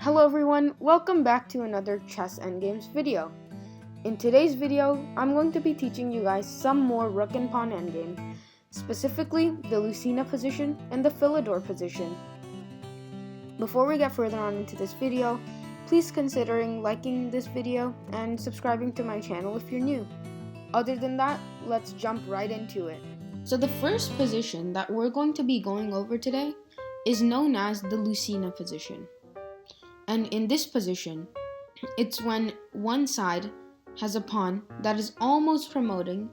Hello everyone, welcome back to another Chess Endgames video. In today's video, I'm going to be teaching you guys some more Rook and Pawn Endgame, specifically the Lucina position and the Philidor position. Before we get further on into this video, please consider liking this video and subscribing to my channel if you're new. Other than that, let's jump right into it. So the first position that we're going to be going over today is known as the Lucina position. And in this position, it's when one side has a pawn that is almost promoting,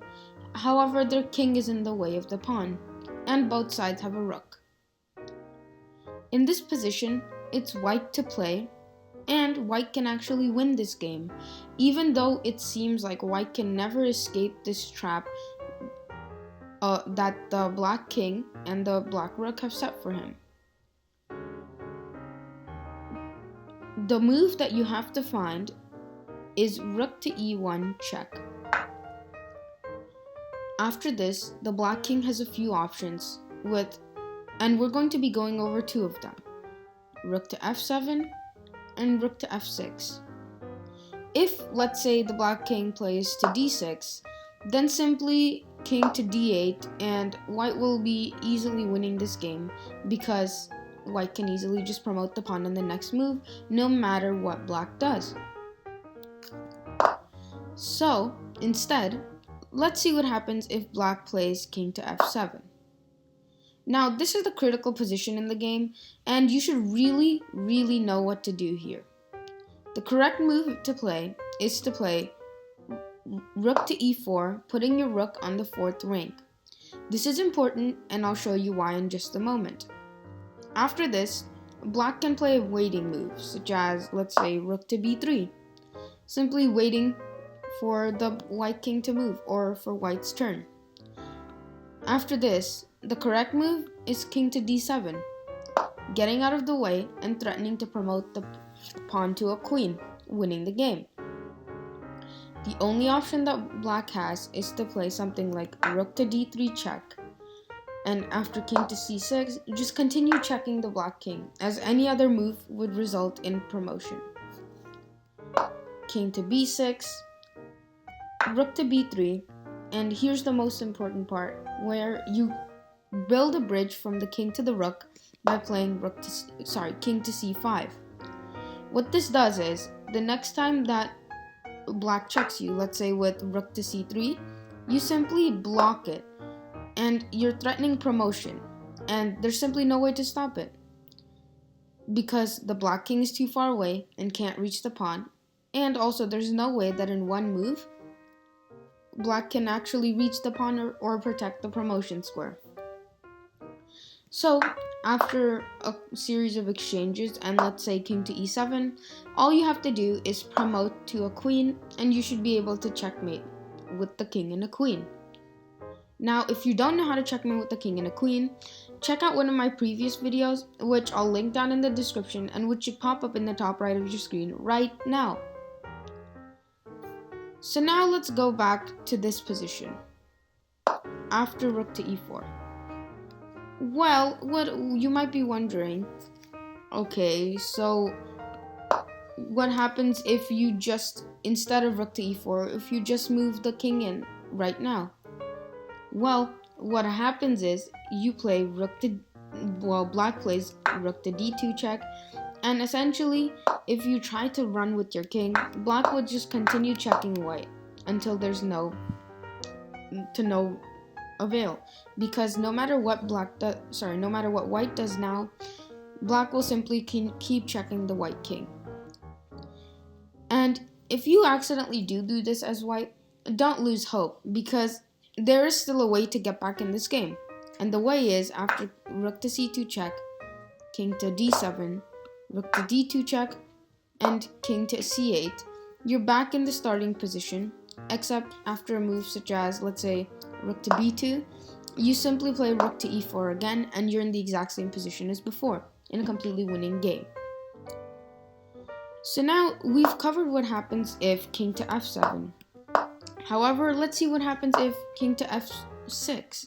however their king is in the way of the pawn, and both sides have a rook. In this position, it's white to play, and white can actually win this game, even though it seems like white can never escape this trap that the black king and the black rook have set for him. The move that you have to find is rook to e1 check. After this, the black king has a few options and we're going to be going over two of them. Rook to f7 and rook to f6. If, let's say, the black king plays to d6, then simply king to d8 and white will be easily winning this game because white can easily just promote the pawn in the next move, no matter what black does. So, instead, let's see what happens if black plays king to f7. Now, this is the critical position in the game, and you should really know what to do here. The correct move to play is to play rook to e4, putting your rook on the 4th rank. This is important, and I'll show you why in just a moment. After this, black can play a waiting move, such as, let's say, rook to b3, simply waiting for the white king to move, or for white's turn. After this, the correct move is king to d7, getting out of the way and threatening to promote the pawn to a queen, winning the game. The only option that black has is to play something like rook to d3 check, and after king to c6, just continue checking the black king, as any other move would result in promotion. King to b6, rook to b3, and here's the most important part, where you build a bridge from the king to the rook by playing king to c5. What this does is, the next time that black checks you, let's say with rook to c3, you simply block it, and you're threatening promotion, and there's simply no way to stop it, because the black king is too far away and can't reach the pawn, and also there's no way that in one move, black can actually reach the pawn or protect the promotion square. So, after a series of exchanges, and let's say king to e7, all you have to do is promote to a queen, and you should be able to checkmate with the king and a queen. Now, if you don't know how to checkmate with the king and a queen, check out one of my previous videos, which I'll link down in the description, and which should pop up in the top right of your screen right now. So now let's go back to this position, after rook to e4. Well, what you might be wondering, okay, so what happens if you just, instead of rook to e4, if you just move the king in right now? Well, what happens is you play black plays rook to d2 check, and essentially, if you try to run with your king, black would just continue checking white until there's no avail, because no matter what white does now, black will simply keep checking the white king. And if you accidentally do this as white, don't lose hope, because there is still a way to get back in this game, and the way is after rook to c2 check, king to d7, rook to d2 check, and king to c8, you're back in the starting position, except after a move such as, let's say, rook to b2, you simply play rook to e4 again, and you're in the exact same position as before, in a completely winning game. So now, we've covered what happens if king to f7. However, let's see what happens if king to f6.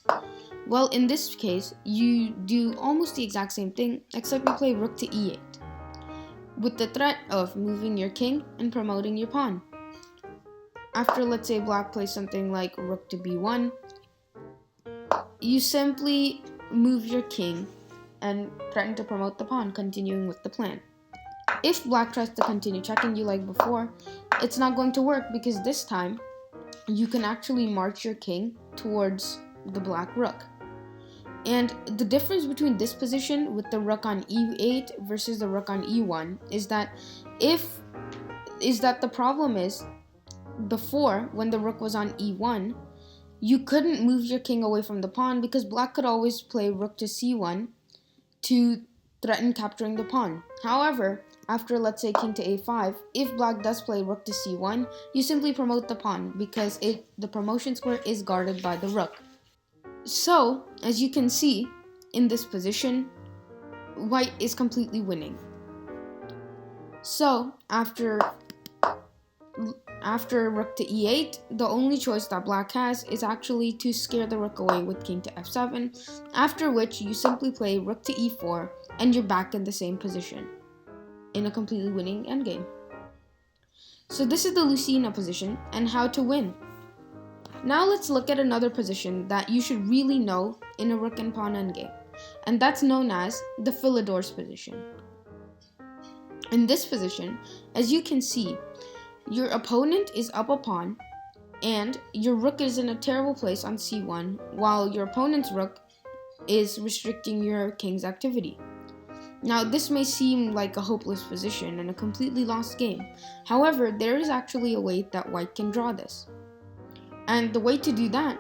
Well, in this case, you do almost the exact same thing, except you play rook to e8. with the threat of moving your king and promoting your pawn. After, let's say, black plays something like rook to b1, you simply move your king and threaten to promote the pawn, continuing with the plan. If black tries to continue checking you like before, it's not going to work because this time you can actually march your king towards the black rook. And the difference between this position with the rook on e8 versus the rook on e1 is that the problem is before, when the rook was on e1, you couldn't move your king away from the pawn because black could always play rook to c1 to threaten capturing the pawn. However, after, let's say, king to a5, if black does play rook to c1, you simply promote the pawn because the promotion square is guarded by the rook. So, as you can see, in this position, white is completely winning. So, after rook to e8, the only choice that black has is actually to scare the rook away with king to f7, after which you simply play rook to e4, and you're back in the same position, in a completely winning endgame. So this is the Lucina position, and how to win. Now let's look at another position that you should really know in a rook and pawn endgame, and that's known as the Philidor's position. In this position, as you can see, your opponent is up a pawn, and your rook is in a terrible place on c1, while your opponent's rook is restricting your king's activity. Now, this may seem like a hopeless position and a completely lost game. However, there is actually a way that white can draw this. And the way to do that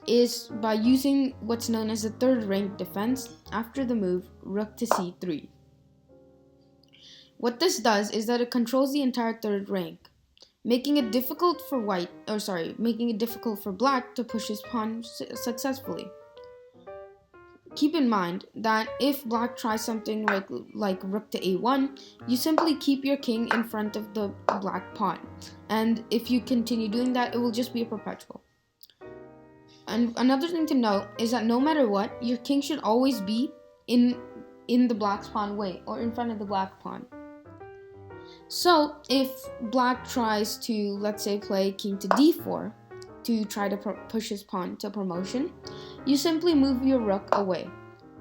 is by using what's known as the third rank defense after the move rook to c3. What this does is that it controls the entire third rank, making it difficult for black to push his pawn successfully. Keep in mind that if black tries something like rook to a1, you simply keep your king in front of the black pawn. And if you continue doing that, it will just be a perpetual. And another thing to note is that no matter what, your king should always be in the black's pawn way, or in front of the black pawn. So if black tries to, let's say, play king to d4 to try to push his pawn to promotion, you simply move your rook away.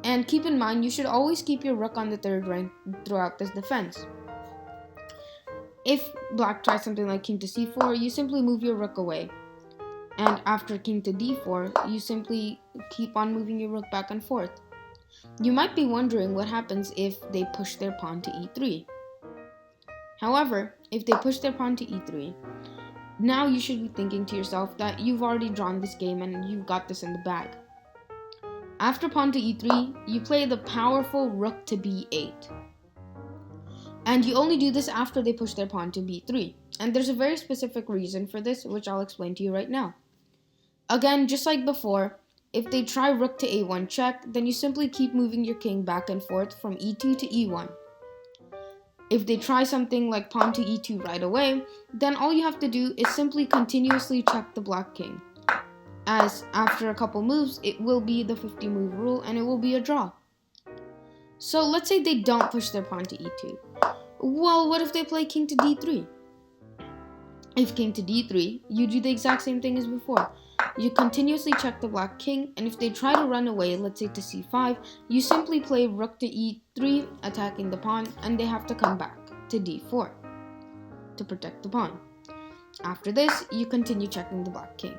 And keep in mind, you should always keep your rook on the third rank throughout this defense. If black tries something like king to c4, you simply move your rook away. And after king to d4, you simply keep on moving your rook back and forth. You might be wondering what happens if they push their pawn to e3. However, if they push their pawn to e3, now you should be thinking to yourself that you've already drawn this game and you've got this in the bag. After pawn to e3, you play the powerful rook to b8. And you only do this after they push their pawn to b3. And there's a very specific reason for this, which I'll explain to you right now. Again, just like before, if they try rook to a1 check, then you simply keep moving your king back and forth from e2 to e1. If they try something like pawn to e2 right away, then all you have to do is simply continuously check the black king. As after a couple moves, it will be the 50 move rule and it will be a draw. So let's say they don't push their pawn to e2. Well, what if they play king to d3? If king to d3, you do the exact same thing as before. You continuously check the black king, and if they try to run away, let's say to c5, you simply play rook to e3, attacking the pawn, and they have to come back to d4 to protect the pawn. After this, you continue checking the black king.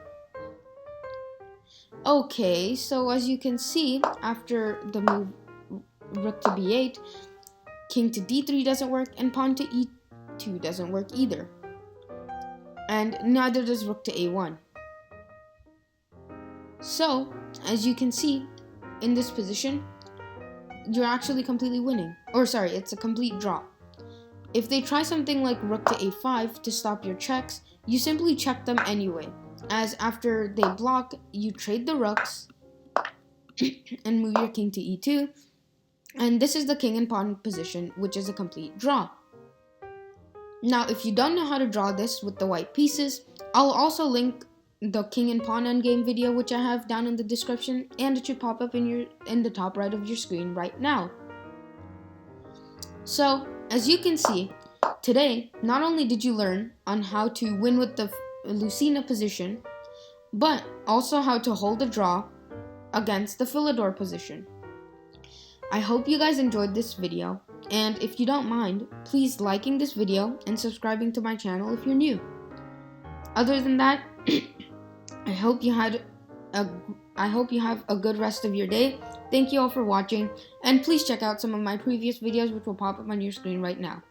Okay, so as you can see, after the move rook to b8, king to d3 doesn't work, and pawn to e2 doesn't work either. And neither does rook to a1. So, as you can see, in this position, you're actually completely winning. It's a complete draw. If they try something like rook to a5 to stop your checks, you simply check them anyway, as after they block, you trade the rooks and move your king to e2, and this is the king and pawn position, which is a complete draw. Now, if you don't know how to draw this with the white pieces, I'll also link the king and pawn endgame video, which I have down in the description, and it should pop up in the top right of your screen right now. So, As you can see, today, not only did you learn on how to win with the Lucina position, but also how to hold a draw against the Philidor position. I hope you guys enjoyed this video, and if you don't mind, please liking this video and subscribing to my channel if you're new. Other than that, I hope you have a good rest of your day. Thank you all for watching, and please check out some of my previous videos which will pop up on your screen right now.